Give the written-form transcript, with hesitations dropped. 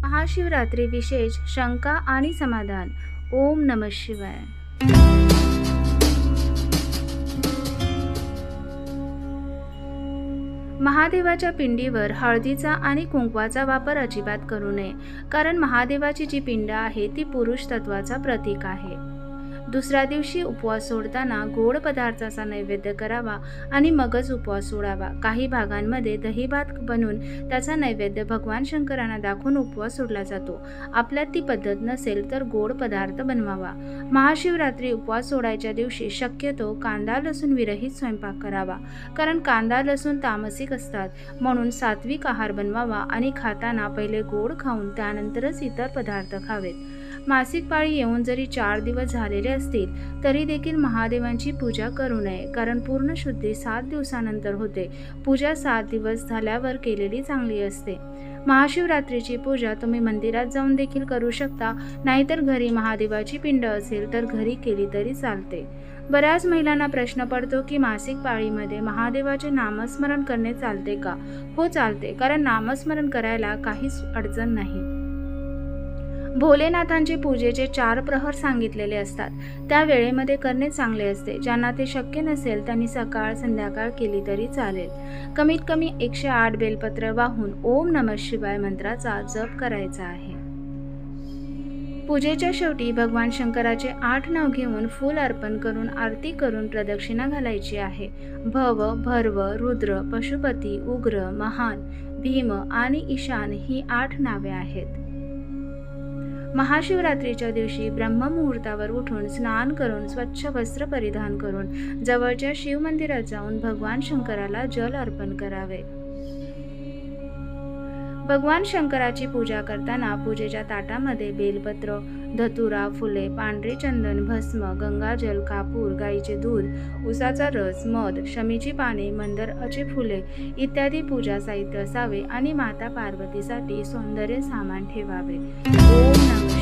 महाशिवरात्री विशेष शंका आणि समाधान. ओम नमः शिवाय. महादेवाच्या पिंडीवर हळदीचा आणि कुंकवाचा वापर अजिबात करू नये, कारण महादेवाची जी पिंड आहे ती पुरुष तत्वाचा प्रतीक आहे. दुसऱ्या दिवशी उपवास सोडताना गोड पदार्थाचा नैवेद्य करावा आणि मगच उपवास सोडावा. काही भागांमध्ये दहीभात बनवून त्याचा नैवेद्य भगवान शंकरांना दाखवून उपवास सोडला जातो. आपल्यात ती पद्धत नसेल तर गोड पदार्थ बनवावा. महाशिवरात्री उपवास सोडायच्या दिवशी शक्यतो कांदा लसूण विरहित स्वयंपाक करावा, कारण कांदा लसूण तामसिक असतात. म्हणून सात्विक आहार बनवावा आणि खाताना पहिले गोड खाऊन त्यानंतरच इतर पदार्थ खावेत. मासिक पाळी येऊन जरी 4 दिवस झालेले असतील तरी देखील महादेवांची पूजा करू नये, कारण पूर्ण शुद्धी 7 दिवसानंतर होते. पूजा 7 दिवस झाल्यावर केलेली चांगली असते. महाशिवरात्रीची पूजा तुम्ही मंदिरात जाऊन देखील करू शकता, नाहीतर घरी महादेवाची पिंड असेल तर घरी केली तरी चालते. बऱ्याच महिलांना प्रश्न पडतो की मासिक पाळीमध्ये महादेवाचे नामस्मरण करणे चालते का? हो, चालते, कारण नामस्मरण करायला काहीच अडचण नाही. भोलेनाथांचे पूजेचे 4 प्रहर सांगितलेले असतात, त्या वेळेमध्ये करणे चांगले असते. ज्यांना ते शक्य नसेल त्यांनी सकाळ संध्याकाळ केली तरी चालेल. कमीत कमी 108 बेलपत्र वाहून ओम नमः शिवाय मंत्राचा जप करायचा आहे. पूजेच्या शेवटी भगवान शंकराचे 8 नाव घेऊन फूल अर्पण करून आरती करून प्रदक्षिणा घालायची आहे. भव, भर्व, रुद्र, पशुपती, उग्र, महान, भीम आणि ईशान ही 8 नावे आहेत. महाशिवरात्रीच्या दिवशी ब्रह्ममुहूर्तावर उठून स्नान करून स्वच्छ वस्त्र परिधान करून जवळच्या शिव मंदिरात जाऊन भगवान शंकराला जल अर्पण करावे. भगवान शंकराची पूजा करताना पूजेच्या ताटामध्ये बेलपत्र, धतुरा, फुले, पांढरे चंदन, भस्म, गंगाजल, कापूर, गाईचे दूध, उसाचा रस, मध, शमीची पाने, मंदाराची फुले इत्यादी पूजा साहित्य असावे आणि माता पार्वतीसाठी सौंदर्य सामान ठेवावे. ओम नमः